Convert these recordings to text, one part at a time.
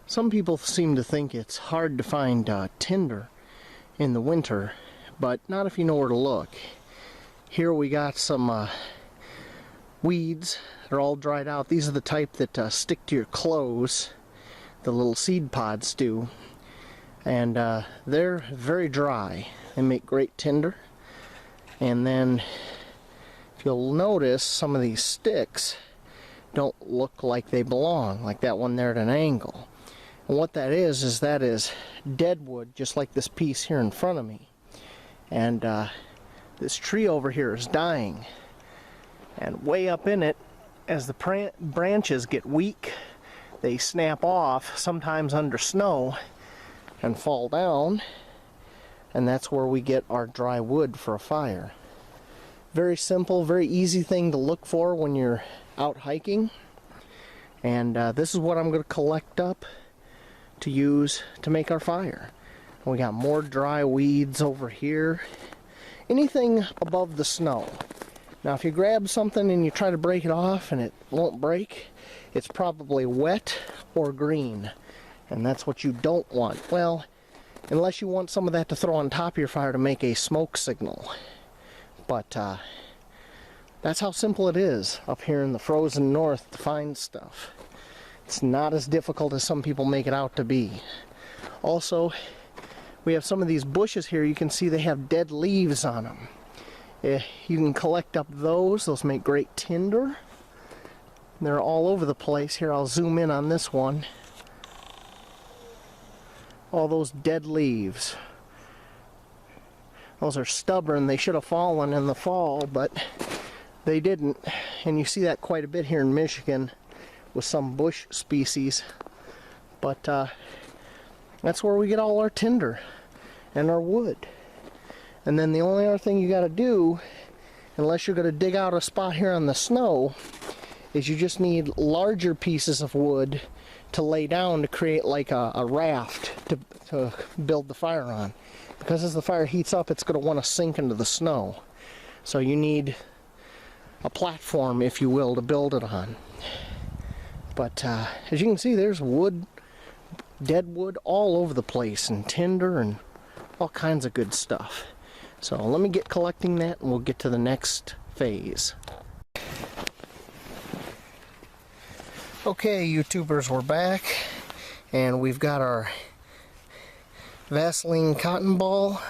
Some people seem to think it's hard to find Tinder in the winter, but not if you know where to look. Here we got some weeds. They're all dried out. These are the type that stick to your clothes. The little seed pods do. And they're very dry. They make great tinder. And then, if you'll notice, some of these sticks don't look like they belong, like that one there at an angle. And what that is dead wood, just like this piece here in front of me. And this tree over here is dying. And way up in it, as the branches get weak, they snap off, sometimes under snow, and fall down. And that's where we get our dry wood for a fire. Very simple, very easy thing to look for when you're out hiking. And this is what I'm going to collect up to use to make our fire. We got more dry weeds over here. Anything above the snow. Now if you grab something and you try to break it off and it won't break, it's probably wet or green. And that's what you don't want. Well, unless you want some of that to throw on top of your fire to make a smoke signal. But that's how simple it is up here in the frozen north to find stuff. It's not as difficult as some people make it out to be. Also, we have some of these bushes here. You can see they have dead leaves on them. You can collect up those. Those make great tinder. They're all over the place. Here, I'll zoom in on this one. All those dead leaves. Those are stubborn. They should have fallen in the fall, but they didn't. And you see that quite a bit here in Michigan with some bush species. But that's where we get all our tinder and our wood. And then the only other thing you got to do, unless you're going to dig out a spot here on the snow, is you just need larger pieces of wood to lay down to create like a raft to build the fire on. Because as the fire heats up, it's going to want to sink into the snow. So you need a platform, if you will, to build it on. But as you can see, there's wood, dead wood all over the place, and tinder and all kinds of good stuff. So let me get collecting that and we'll get to the next phase. Okay, YouTubers, we're back and we've got our Vaseline cotton ball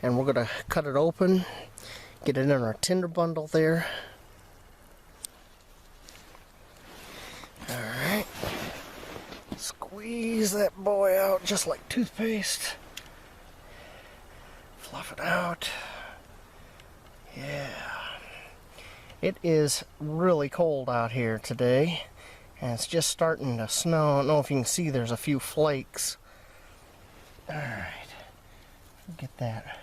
and we're going to cut it open, get it in our tinder bundle there. Alright, squeeze that boy out just like toothpaste. Fluff it out. Yeah. It is really cold out here today. And it's just starting to snow. I don't know if you can see, there's a few flakes. Alright. Get that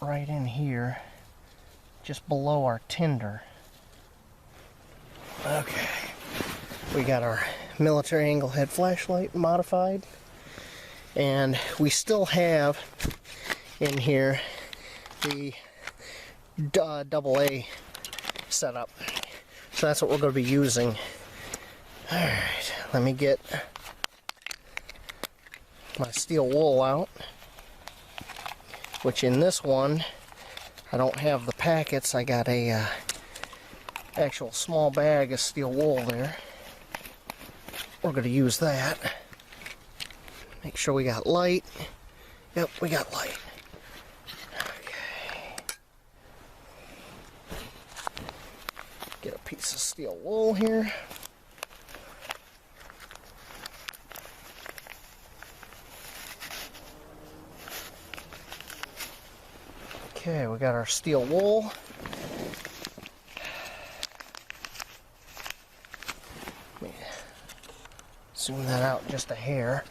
right in here. Just below our tinder. Okay. We got our military angle head flashlight modified. And we still have in here the AA setup. So that's what we're going to be using. Alright, let me get my steel wool out. Which in this one, I don't have the packets. I got a actual small bag of steel wool there. We're going to use that. Make sure we got light. Yep, we got light. Okay. Get a piece of steel wool here. Okay, we got our steel wool. Let me zoom that out just a hair.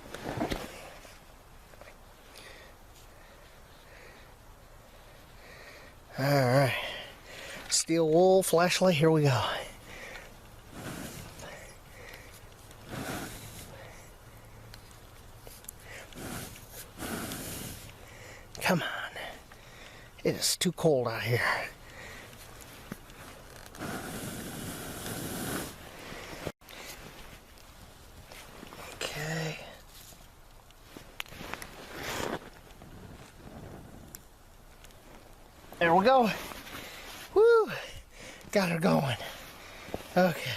Alright, steel wool, flashlight, here we go. Come on. It is too cold out here. there we go. Woo! Got her going. Okay.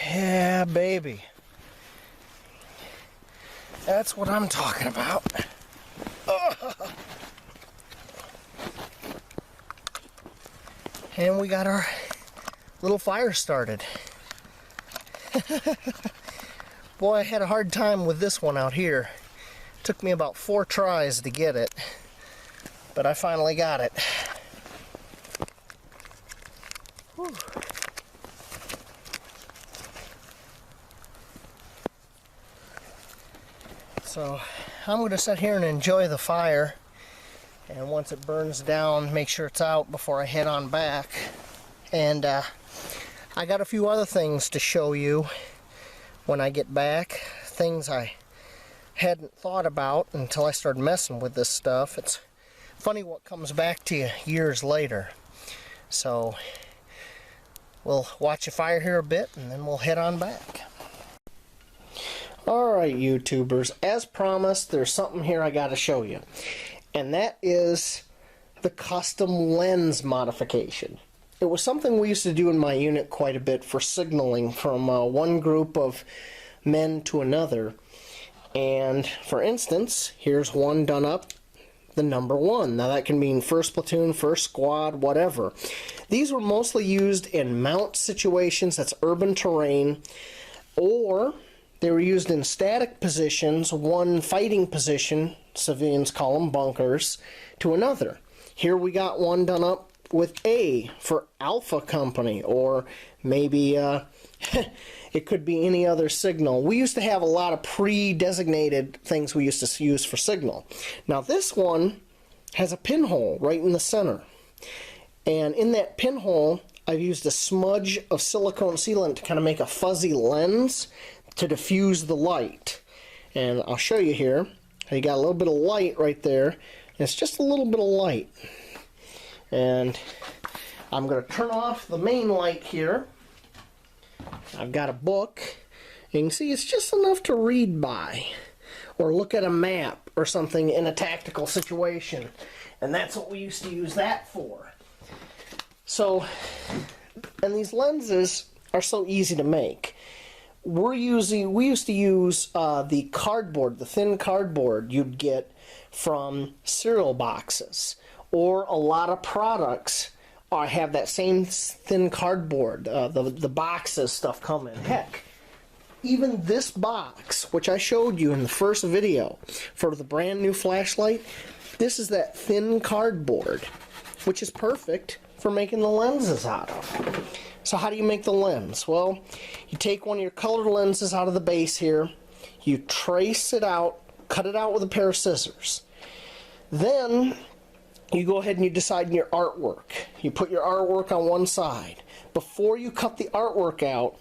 Yeah, baby. That's what I'm talking about. And we got our little fire started. Boy, I had a hard time with this one out here. Took me about 4 tries to get it, but I finally got it. Whew. So I'm going to sit here and enjoy the fire, and once it burns down, make sure it's out before I head on back. And I got a few other things to show you when I get back, things I hadn't thought about until I started messing with this stuff. It's funny what comes back to you years later. So we'll watch the fire here a bit, and then we'll head on back. Alright, YouTubers, as promised, there's something here I gotta show you. And that is the custom lens modification. It was something we used to do in my unit quite a bit for signaling from one group of men to another. And for instance, here's one done up, the number 1. Now that can mean first platoon, first squad, whatever. These were mostly used in mount situations, that's urban terrain, or they were used in static positions, one fighting position, civilians call them bunkers, to another. Here we got one done up with A for Alpha Company, or maybe it could be any other signal. We used to have a lot of pre-designated things we used to use for signal. Now this one has a pinhole right in the center. And in that pinhole, I've used a smudge of silicone sealant to kind of make a fuzzy lens to diffuse the light. And I'll show you here. You got a little bit of light right there. And it's just a little bit of light. And I'm going to turn off the main light here. I've got a book. You can see it's just enough to read by, or look at a map or something in a tactical situation. And that's what we used to use that for. So, and these lenses are so easy to make. We used to use the cardboard, the thin cardboard you'd get from cereal boxes, or a lot of products have that same thin cardboard. The boxes stuff come in. Heck, even this box, which I showed you in the first video for the brand new flashlight, this is that thin cardboard, which is perfect for making the lenses out of. So how do you make the lens? Well, you take one of your colored lenses out of the base here, you trace it out, cut it out with a pair of scissors. Then you go ahead and you decide on your artwork. You put your artwork on one side. Before you cut the artwork out,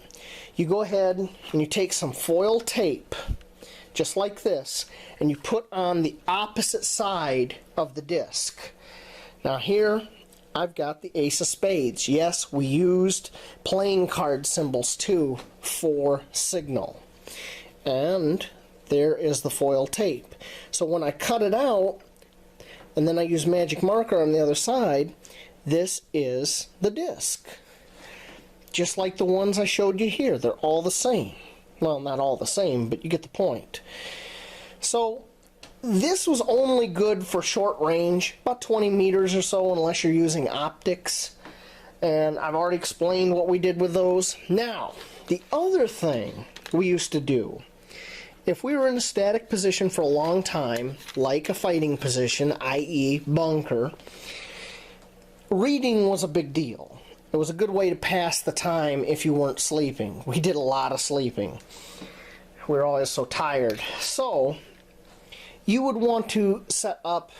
you go ahead and you take some foil tape, just like this, and you put on the opposite side of the disc. Now here, I've got the Ace of Spades. Yes, we used playing card symbols too for signal. And there is the foil tape. So when I cut it out, and then I use magic marker on the other side, this is the disc. Just like the ones I showed you here. They're all the same. Well, not all the same, but you get the point. So this was only good for short range, about 20 meters or so, unless you're using optics. And I've already explained what we did with those. Now, the other thing we used to do, if we were in a static position for a long time, like a fighting position, i.e. bunker, reading was a big deal. It was a good way to pass the time if you weren't sleeping. We did a lot of sleeping. We were always so tired. So you would want to set up,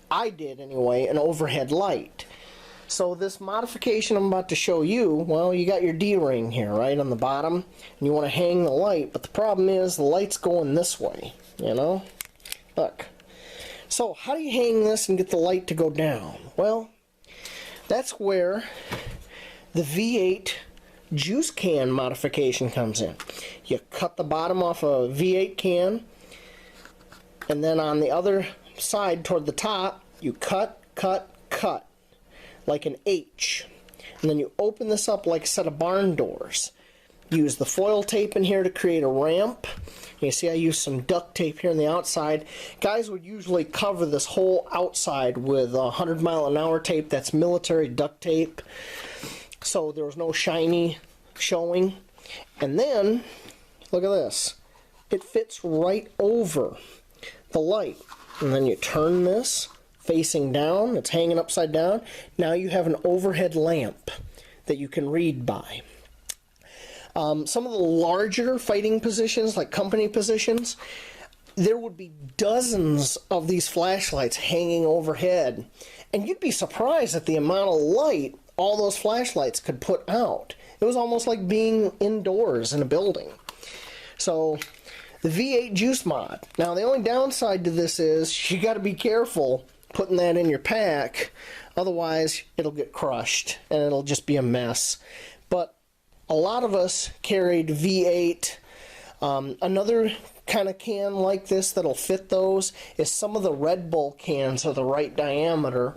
I did anyway, an overhead light. So this modification I'm about to show you, well, you got your D-ring here, right, on the bottom, and you want to hang the light, but the problem is the light's going this way, you know? Look. So how do you hang this and get the light to go down? Well, that's where the V8 juice can modification comes in. You cut the bottom off a V8 can, and then on the other side toward the top, you cut, like an H. And then you open this up like a set of barn doors. Use the foil tape in here to create a ramp. You see I used some duct tape here on the outside. Guys would usually cover this whole outside with 100-mile-an-hour tape. That's military duct tape. So there was no shiny showing. And then, look at this. It fits right over the light. And then you turn this facing down. It's hanging upside down. Now you have an overhead lamp that you can read by. Some of the larger fighting positions, like company positions, there would be dozens of these flashlights hanging overhead. And you'd be surprised at the amount of light all those flashlights could put out. It was almost like being indoors in a building. So, the V8 juice mod. Now, the only downside to this is you got to be careful putting that in your pack. Otherwise, it'll get crushed and it'll just be a mess. But a lot of us carried V8. Another kind of can like this that'll fit those is some of the Red Bull cans are the right diameter.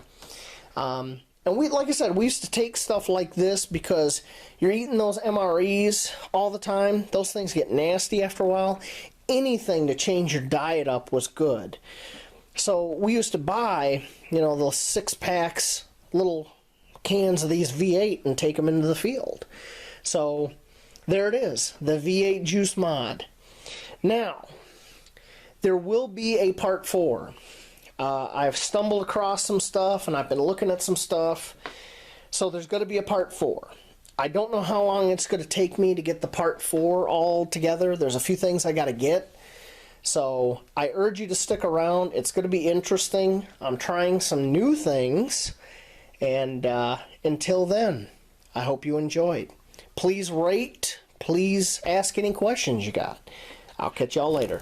And we, like I said, we used to take stuff like this because you're eating those MREs all the time. Those things get nasty after a while. Anything to change your diet up was good. So we used to buy, you know, those 6-packs, little cans of these V8 and take them into the field. So there it is, the V8 juice mod. Now, there will be a part 4. I've stumbled across some stuff and I've been looking at some stuff. So there's going to be a part 4. I don't know how long it's going to take me to get the part 4 all together. There's a few things I got to get. So I urge you to stick around. It's going to be interesting. I'm trying some new things. And until then, I hope you enjoyed. Please rate. Please ask any questions you got. I'll catch y'all later.